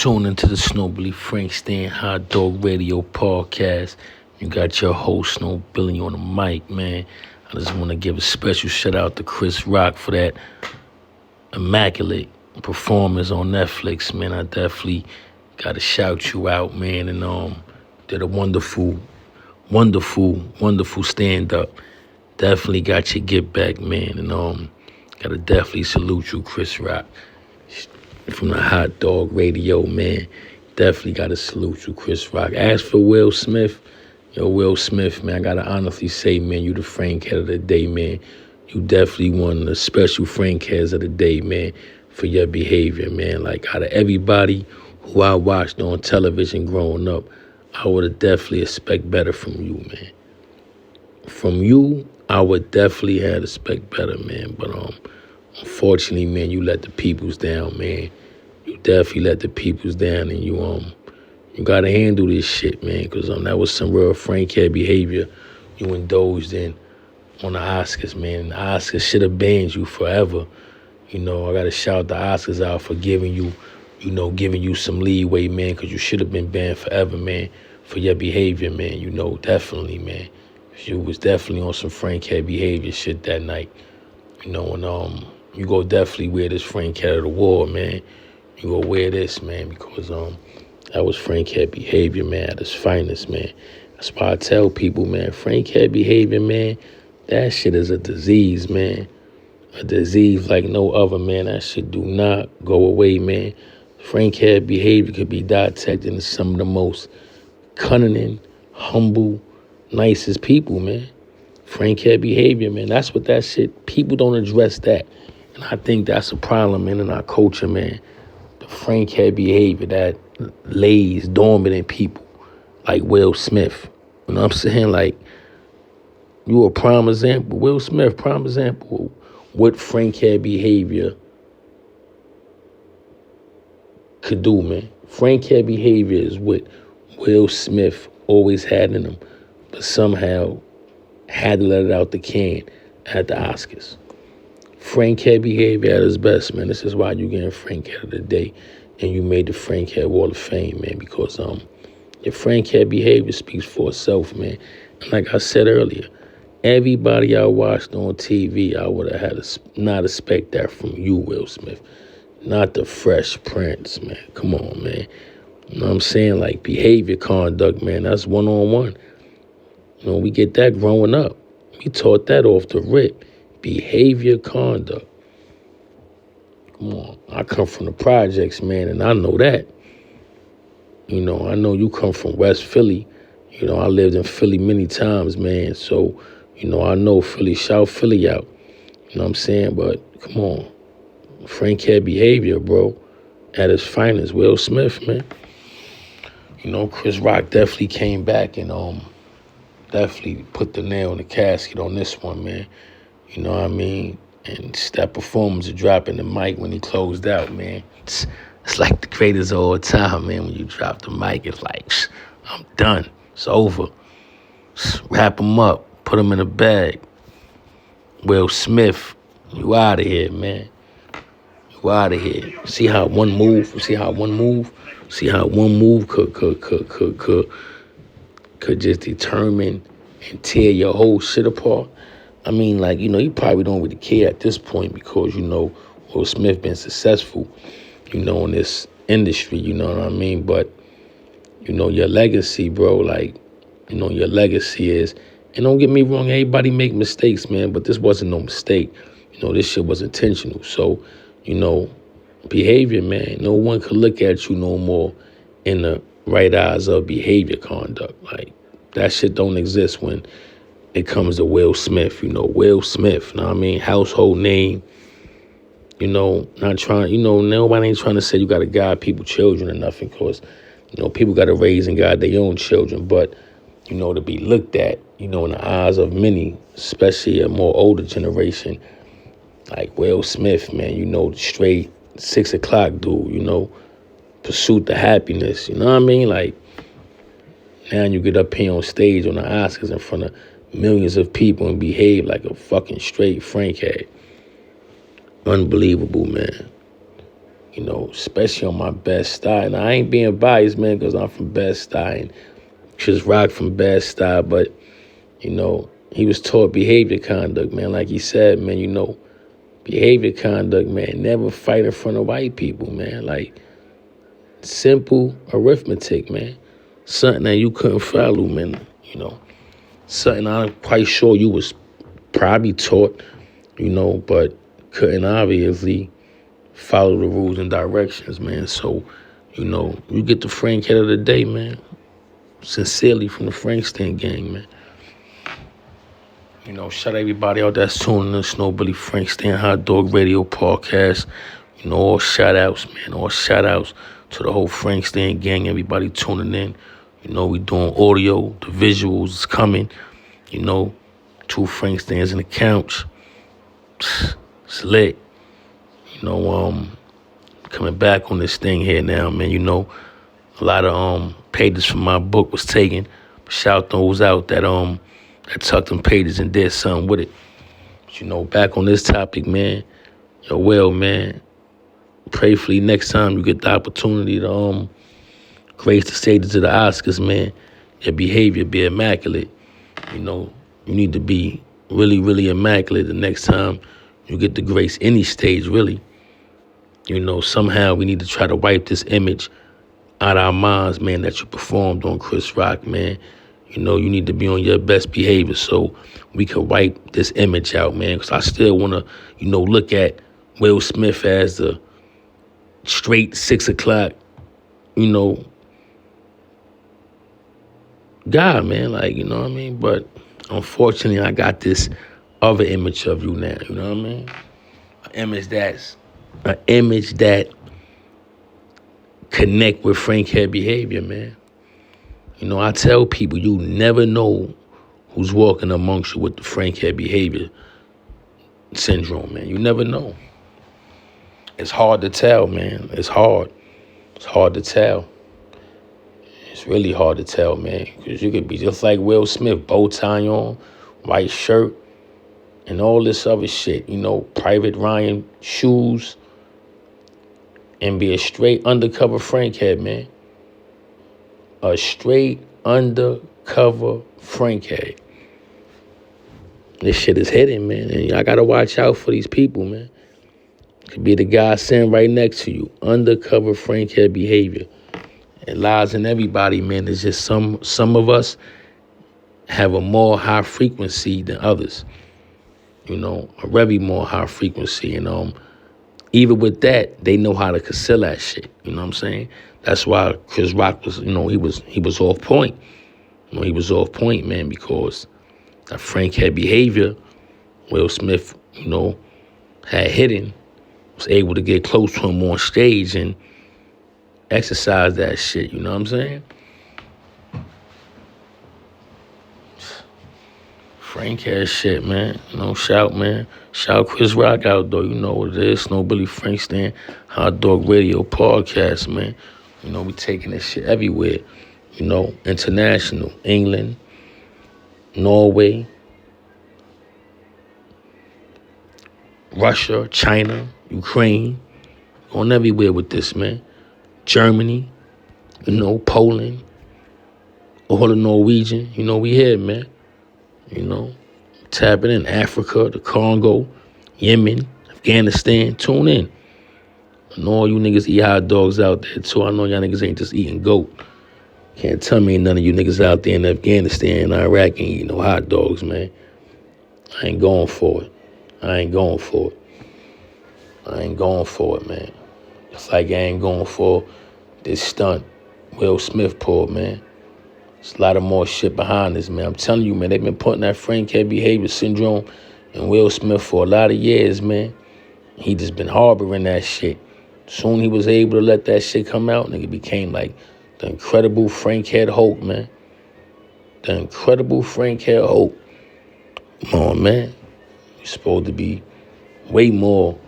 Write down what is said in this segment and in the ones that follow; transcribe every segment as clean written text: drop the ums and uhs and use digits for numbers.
Tune into the Snow Billy Frank Stan Hot Dog Radio Podcast. You got your host, Snow Billy, on the mic, man. I just want to give a special shout out to Chris Rock for that immaculate performance on Netflix, man. I definitely got to shout you out, man. And did a wonderful stand-up. Definitely got your get back, man. And got to definitely salute you, Chris Rock. From the Hot Dog Radio, man. Definitely got to salute you, Chris Rock. As for Will Smith, Will Smith, man, I got to honestly say, man, you the Frankhead of the day, man. You definitely one of the special Frankheads of the day, man, for your behavior, man. Like, out of everybody who I watched on television growing up, I would have definitely expect better from you, man. From you, I would definitely have expect better, man. But unfortunately, man, you let the peoples down, man. You definitely let the peoples down, and you gotta handle this shit, man, because that was some real Frankhead behavior you indulged in on the Oscars, man. The Oscars should have banned you forever. I gotta shout the Oscars out for giving you some leeway, man, because you should have been banned forever, man, for your behavior, man. Definitely, man. You was definitely on some Frankhead behavior shit that night, and you go definitely wear this Frankhead of the war, man. You go wear this, man, because that was Frankhead behavior, man, at its finest, man. That's why I tell people, man, Frankhead behavior, man, that shit is a disease, man. A disease like no other, man. That shit do not go away, man. Frankhead behavior could be dissected into some of the most cunning, humble, nicest people, man. Frankhead behavior, man. That's what that shit, people don't address that. And I think that's a problem, man, in our culture, man. The Frankhead behavior that lays dormant in people, like Will Smith. You know what I'm saying? Like, you a prime example. Will Smith, prime example. What Frankhead behavior could do, man. Frankhead behavior is what Will Smith always had in him, but somehow had to let it out the can at the Oscars. Frankhead behavior at its best, man. This is why you getting Frankhead of the day, and you made the Frankhead Wall of Fame, man, because your Frankhead behavior speaks for itself, man. And like I said earlier, everybody I watched on TV, I would have had to not expect that from you, Will Smith. Not the Fresh Prince, man. Come on, man. You know what I'm saying? Like, behavior conduct, man, that's one-on-one. We get that growing up. We taught that off the rip. Behavior conduct. Come on. I come from the projects, man, and I know that. I know you come from West Philly. I lived in Philly many times, man. So, I know Philly. Shout Philly out. You know what I'm saying? But come on. Frankhead behavior, bro. At its finest. Will Smith, man. Chris Rock definitely came back and definitely put the nail in the casket on this one, man. You know what I mean? And that performance of dropping the mic when he closed out, man. It's like the greatest of all time, man. When you drop the mic, it's like, I'm done. It's over. Wrap him up. Put him in a bag. Will Smith, you out of here, man. You out of here. See how one move could just determine and tear your whole shit apart. I mean, like, you probably don't really care at this point because, Will Smith been successful, in this industry, you know what I mean? But, your legacy, bro, like, your legacy is, and don't get me wrong, everybody make mistakes, man, but this wasn't no mistake. This shit was intentional. So, behavior, man, no one could look at you no more in the right eyes of behavior conduct. Like, that shit don't exist when it comes to Will Smith. Will Smith, know what I mean? Household name. Not trying, nobody ain't trying to say you got to guide people, children or nothing, because, people got to raise and guide their own children. But, to be looked at, in the eyes of many, especially a more older generation, like Will Smith, man, the straight 6 o'clock dude, pursuit to happiness, you know what I mean? Like, now you get up here on stage on the Oscars in front of millions of people and behave like a fucking straight Frankhead. Unbelievable, man. especially on my Bed-Stuy. And I ain't being biased, man, because I'm from Bed-Stuy and Chris Rock from Bed-Stuy, but, he was taught behavior conduct, man. Like he said, man, behavior conduct, man. Never fight in front of white people, man. Like, simple arithmetic, man. Something that you couldn't follow, man. Something I'm quite sure you was probably taught, but couldn't obviously follow the rules and directions, man. So, you get the Frank head of the day, man. Sincerely from the Frankston gang, man. Shout out everybody out that's tuning in. Snow Billy Frankston Hot Dog Radio Podcast. All shout outs, man. All shout outs to the whole Frankston gang. Everybody tuning in. We doing audio. The visuals is coming. 2 Frankstons in the couch. It's lit. Coming back on this thing here now, man. A lot of pages from my book was taken. Shout those out that tucked them pages and did something with it. But, back on this topic, man. Man. Prayfully next time you get the opportunity to grace the stages of the Oscars, man, your behavior be immaculate. You need to be really, really immaculate the next time you get to grace any stage, really. Somehow we need to try to wipe this image out of our minds, man, that you performed on Chris Rock, man. You need to be on your best behavior so we can wipe this image out, man. Because I still want to, look at Will Smith as the straight 6 o'clock, guy, man. Like, you know what I mean? But unfortunately, I got this other image of you now, you know what I mean? An image that connect with Frank head behavior, man. I tell people you never know who's walking amongst you with the Frank head behavior syndrome, man. You never know. It's hard to tell, man. It's hard. It's hard to tell. It's really hard to tell, man. Because you could be just like Will Smith, bow tie on, white shirt, and all this other shit. Private Ryan shoes, and be a straight undercover Frank head, man. A straight undercover Frank head. This shit is hidden, man. And I gotta watch out for these people, man. Could be the guy sitting right next to you. Undercover Frank head behavior. It lies in everybody, man. It's just some of us have a more high frequency than others. A very more high frequency. And even with that, they know how to conceal that shit. You know what I'm saying? That's why Chris Rock was, he was off point. He was off point, man, because that Frank head behavior, Will Smith, had hidden, was able to get close to him on stage and exercise that shit, you know what I'm saying? Frank ass shit, man. Shout, man. Shout Chris Rock out, though. You know what it is. Snow Billy Frankston Hot Dog Radio Podcast, man. We taking this shit everywhere. International. England, Norway, Russia, China, Ukraine. Going everywhere with this, man. Germany, Poland, all the Norwegian. We here, man. Tapping in Africa, the Congo, Yemen, Afghanistan. Tune in. And all you niggas eat hot dogs out there, too. I know y'all niggas ain't just eating goat. Can't tell me none of you niggas out there in Afghanistan and Iraq ain't eating no hot dogs, man. I ain't going for it. I ain't going for it, man. It's like I ain't going for this stunt Will Smith pulled, man. There's a lot of more shit behind this, man. I'm telling you, man, they've been putting that Frank head behavior syndrome in Will Smith for a lot of years, man. He just been harboring that shit. Soon he was able to let that shit come out, nigga became like the incredible Frank head Hulk, man. The incredible Frank head Hulk. Come on, man. You're supposed to be way more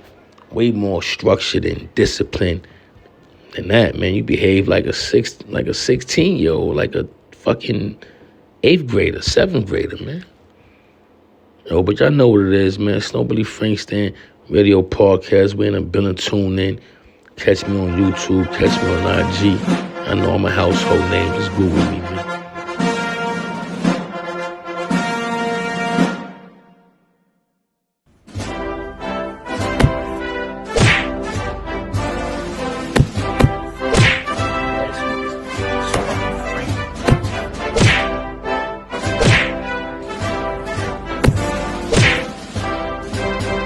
structured and disciplined than that, man. You behave like a 16-year-old, like a fucking 8th grader, 7th grader, man. But y'all know what it is, man. Snow Billy Frankston Radio Podcast. We're in a building, tune in. Catch me on YouTube. Catch me on IG. I know I'm a household name. Just Google me, man.